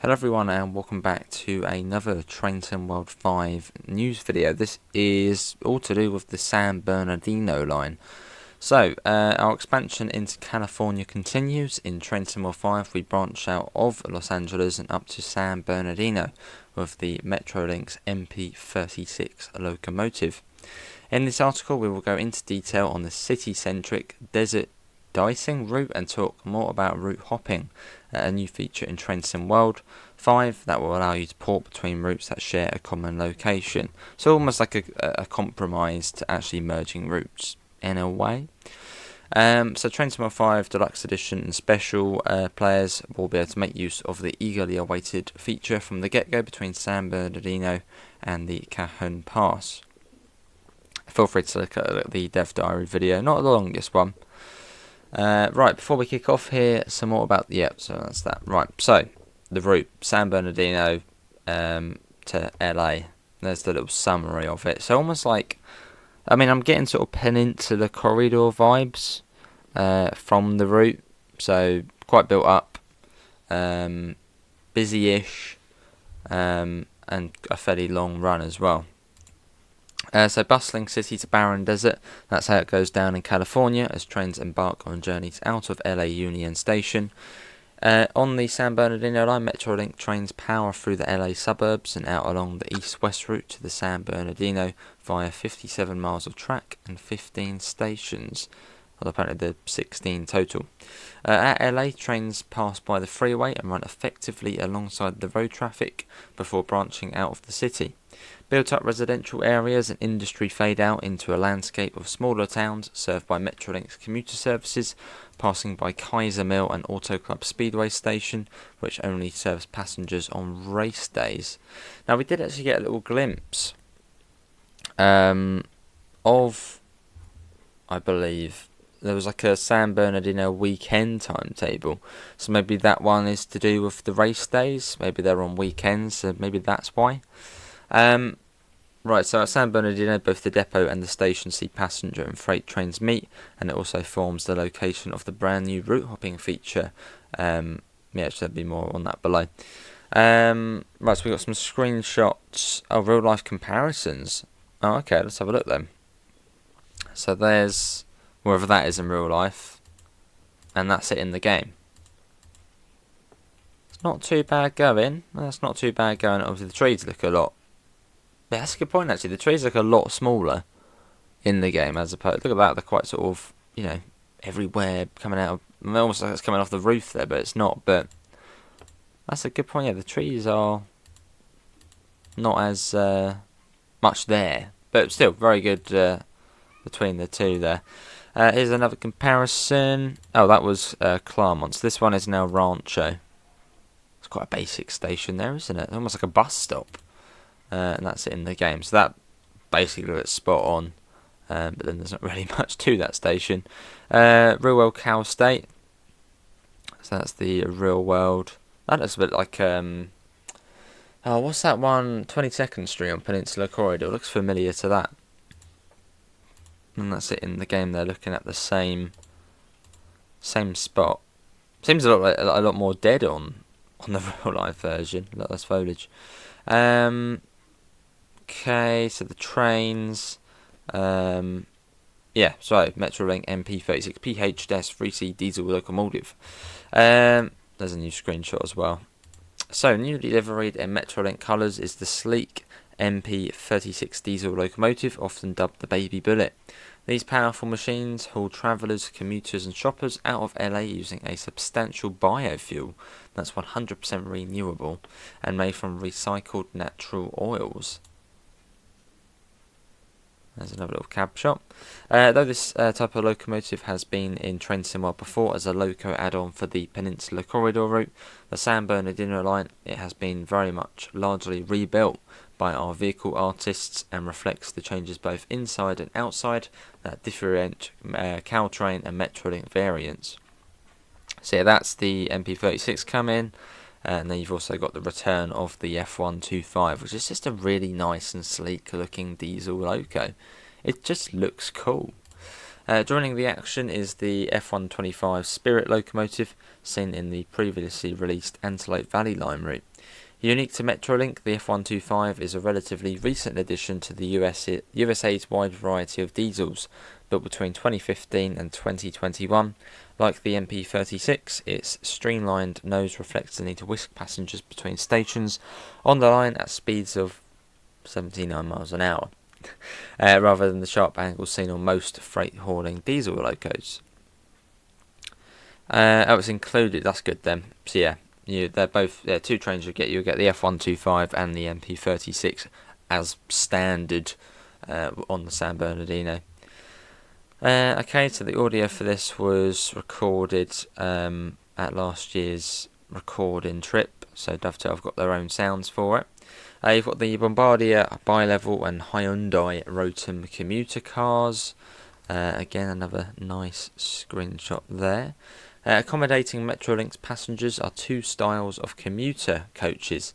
Hello everyone and welcome back to another Train Sim World 5 news video. This is all to do with the San Bernardino line. So, our expansion into California continues. In Train Sim World 5 we branch out of Los Angeles and up to San Bernardino with the Metrolinx MP36 locomotive. In this article we will go into detail on the city-centric desert dicing route and talk more about route hopping, a new feature in Train Sim World 5 that will allow you to port between routes that share a common location. So almost like a compromise to actually merging routes in a way. So Train Sim World 5 Deluxe Edition and Special players will be able to make use of the eagerly awaited feature from the get-go between San Bernardino and the Cajon Pass. Feel free to look at the Dev Diary video, not the longest one. Right, before we kick off here, some more about so that's that. Right, so the route San Bernardino to LA. There's the little summary of it. So almost like, I mean, I'm getting sort of peninsula corridor vibes from the route. So quite built up, busy-ish, and a fairly long run as well. So bustling city to barren desert, that's how it goes down in California as trains embark on journeys out of LA Union Station. On the San Bernardino Line, Metrolink trains power through the LA suburbs and out along the east-west route to the San Bernardino via 57 miles of track and 15 stations. Well, apparently there are 16 total. At LA, trains pass by the freeway and run effectively alongside the road traffic before branching out of the city. Built-up residential areas and industry fade out into a landscape of smaller towns served by Metrolinx commuter services, passing by Kaiser Mill and Auto Club Speedway Station, which only serves passengers on race days. Now, we did actually get a little glimpse of, I believe, there was like a San Bernardino weekend timetable. So maybe that one is to do with the race days. Maybe they're on weekends, so maybe that's why. Right, so at San Bernardino, both the depot and the station see passenger and freight trains meet, and it also forms the location of the brand new route hopping feature. So there'll be more on that below. Right, so we've got some screenshots of real life comparisons. Oh, okay, let's have a look then. So there's wherever that is in real life, and that's it in the game. It's not too bad going. That's not too bad going. Obviously, the trees look a lot. Yeah, that's a good point actually. The trees look a lot smaller in the game as opposed. Look at that. They're quite sort of, everywhere coming out. Almost like it's coming off the roof there, but it's not. But that's a good point. Yeah, the trees are not as much there, but still very good between the two there. Here's another comparison. Oh, that was Claremont. This one is now Rancho. It's quite a basic station there, isn't it? Almost like a bus stop. And that's it in the game. So that basically looks spot on. But then there's not really much to that station. Real World Cal State. So that's the real world. That looks a bit like what's that one? 22nd Street on Peninsula Corridor. Looks familiar to that. And that's it in the game. They're looking at the same spot. Seems a lot more dead on the real life version. A lot less foliage. Okay, so the trains. Metrolink MP36 PH-3C diesel locomotive. There's a new screenshot as well. So, newly liveried in Metrolink colours is the sleek MP36 diesel locomotive, often dubbed the Baby Bullet. These powerful machines haul travellers, commuters and shoppers out of LA using a substantial biofuel that's 100% renewable and made from recycled natural oils. There's another little cab shot. Though this type of locomotive has been in Train Sim World before as a loco add-on for the Peninsula Corridor route, the San Bernardino line, it has been very much largely rebuilt by our vehicle artists and reflects the changes both inside and outside that differentiate Caltrain and Metrolink variants. So yeah, that's the MP36 coming. And then you've also got the return of the F125, which is just a really nice and sleek looking diesel loco. It just looks cool. Joining the action is the F125 Spirit locomotive, seen in the previously released Antelope Valley Line route. Unique to Metrolink, the F125 is a relatively recent addition to the USA's wide variety of diesels, built between 2015 and 2021. Like the MP36, its streamlined nose reflects the need to whisk passengers between stations on the line at speeds of 79 miles an hour, rather than the sharp angles seen on most freight-hauling diesel locos. It's included, that's good then. So yeah, they're both two trains you'll get the F125 and the MP36 as standard on the San Bernardino. Okay, so the audio for this was recorded at last year's recording trip, so Dovetail have got their own sounds for it. You've got the Bombardier Bi-Level and Hyundai Rotem commuter cars. Again, another nice screenshot there. Accommodating Metrolink's passengers are two styles of commuter coaches.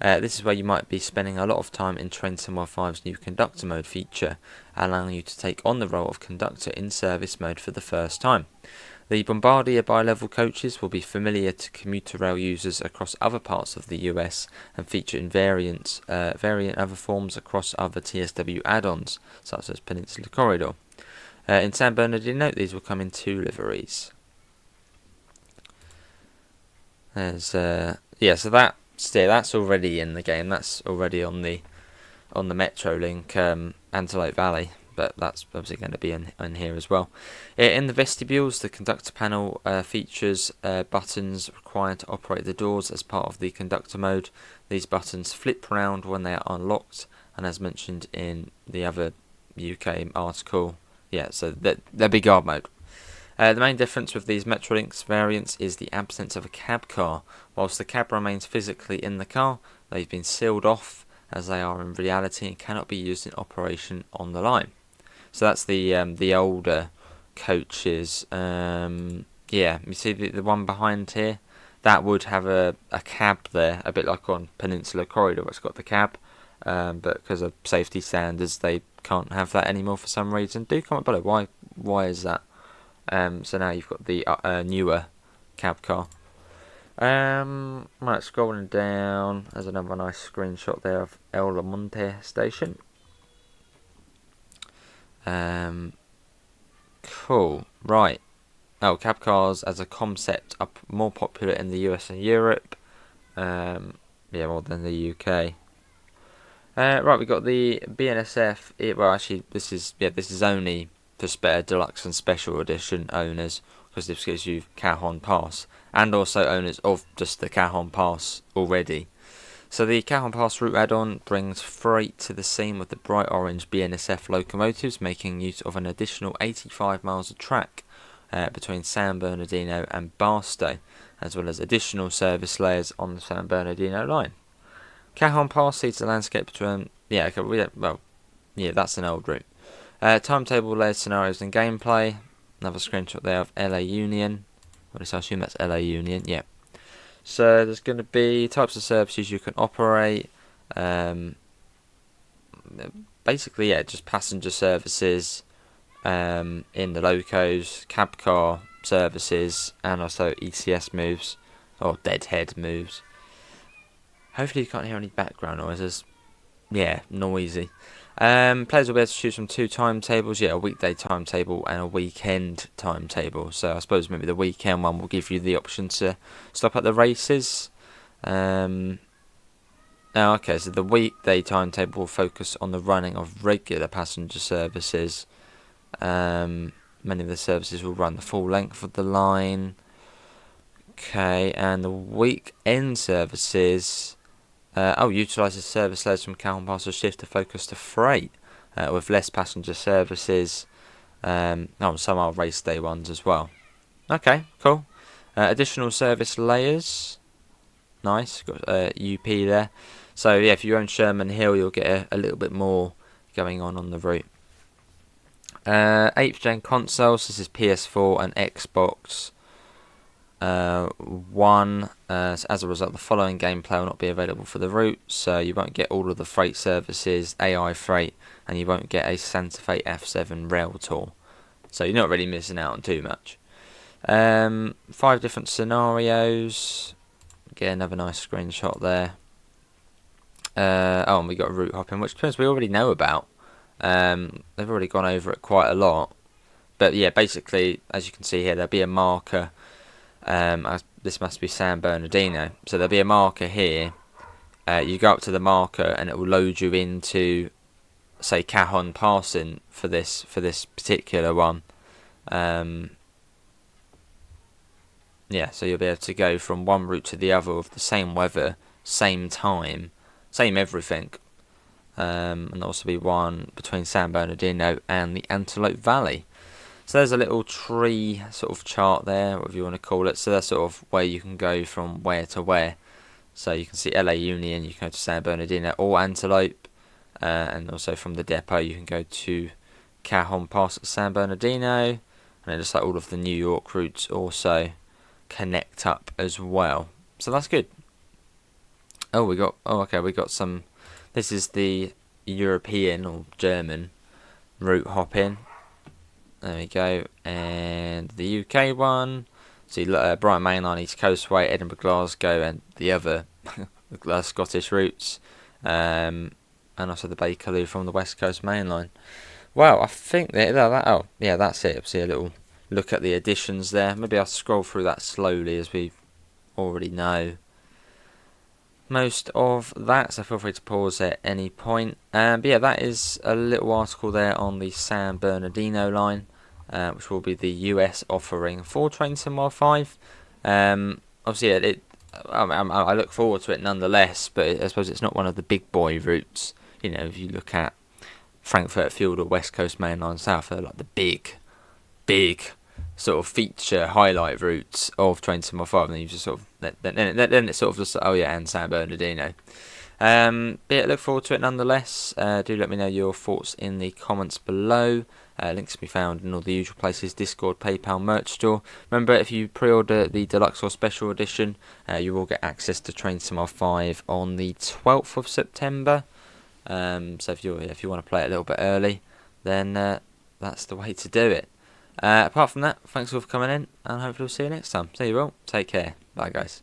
This is where you might be spending a lot of time in Train Sim World 5's new Conductor Mode feature, allowing you to take on the role of conductor in service mode for the first time. The Bombardier Bi-Level coaches will be familiar to commuter rail users across other parts of the US and feature in variant other forms across other TSW add-ons, such as Peninsula Corridor. In San Bernardino, these will come in two liveries. So that's already in the game. That's already on the Metrolink Antelope Valley, but that's obviously going to be in here as well. In the vestibules, the conductor panel features buttons required to operate the doors as part of the conductor mode. These buttons flip round when they are unlocked, and as mentioned in the other UK article, so they're big guard mode. The main difference with these Metrolinx variants is the absence of a cab car. Whilst the cab remains physically in the car, they've been sealed off as they are in reality and cannot be used in operation on the line. So that's the older coaches. You see the one behind here? That would have a cab there, a bit like on Peninsula Corridor, it's got the cab. But because of safety standards, they can't have that anymore for some reason. Do comment below why is that? So now you've got the newer cab car. Right, scrolling down, there's another nice screenshot there of El Monte station. Cool. Right. Cab cars as a concept are more popular in the US and Europe. More than the UK. Right, we got the BNSF. Well, actually, this is only for deluxe and special edition owners, because this gives you Cajon Pass, and also owners of just the Cajon Pass already. So the Cajon Pass route add-on brings freight to the scene with the bright orange BNSF locomotives, making use of an additional 85 miles of track between San Bernardino and Barstow, as well as additional service layers on the San Bernardino line. Cajon Pass sees the landscape between that's an old route. Timetable, layered scenarios and gameplay. Another screenshot there of LA Union. I assume that's LA Union, yeah. So there's going to be types of services you can operate. Basically, just passenger services in the locos, cab car services, and also ECS moves, or deadhead moves. Hopefully you can't hear any background noises. Noisy. Players will be able to choose from two timetables, a weekday timetable and a weekend timetable. So I suppose maybe the weekend one will give you the option to stop at the races. So the weekday timetable will focus on the running of regular passenger services. Many of the services will run the full length of the line. Okay, and the weekend services utilises service layers from Cajon Pass shift to focus to freight, with less passenger services. Some are race day ones as well. Okay, cool. Additional service layers. Nice, got UP there. So if you own Sherman Hill, you'll get a little bit more going on the route. 8th gen consoles. This is PS4 and Xbox One. As a result, the following gameplay will not be available for the route, so you won't get all of the freight services, AI freight, and you won't get a Santa Fe F7 rail tour. so you're not really missing out on too much. 5 different scenarios. Get another nice screenshot there. Oh, and we got route hopping, which we already know about. They've already gone over it quite a lot. But yeah, basically, as you can see here, there'll be a marker. This must be San Bernardino. So there'll be a marker here. You go up to the marker and it will load you into, say, Cajon Passing for this particular one. Yeah, so you'll be able to go from one route to the other with the same weather, same time, same everything. And there'll also be one between San Bernardino and the Antelope Valley. So there's a little tree sort of chart there, whatever you want to call it. So that's sort of where you can go from where to where. So you can see LA Union, you can go to San Bernardino or Antelope. And also from the depot you can go to Cajon Pass at San Bernardino. And then just like all of the New York routes also connect up as well. So that's good. We got some. This is the European or German route hopping. There we go, and the UK one. So Brighton Main Line, East Coastway, Edinburgh, Glasgow, and the other the Scottish routes, and also the Bakerloo from the West Coast Main Line. Wow, I think that's it. See a little look at the additions there. Maybe I'll scroll through that slowly as we already know most of that, so feel free to pause at any point. But yeah, that is a little article there on the San Bernardino line, which will be the US offering for Train Sim World 5. Obviously, I look forward to it nonetheless, but I suppose it's not one of the big boy routes. You know, if you look at Frankfurt Field or West Coast Main Line South, they're like the big sort of feature highlight routes of Train Sim World 5, and then you just sort of then it's sort of just and San Bernardino. But yeah, look forward to it nonetheless. Do let me know your thoughts in the comments below. Links can be found in all the usual places: Discord, PayPal, merch store. Remember, if you pre-order the deluxe or special edition, you will get access to Train Sim World 5 on the 12th of September. So if you want to play it a little bit early, then that's the way to do it. Apart from that, thanks all for coming in, and hopefully we'll see you next time. See you all. Take care. Bye, guys.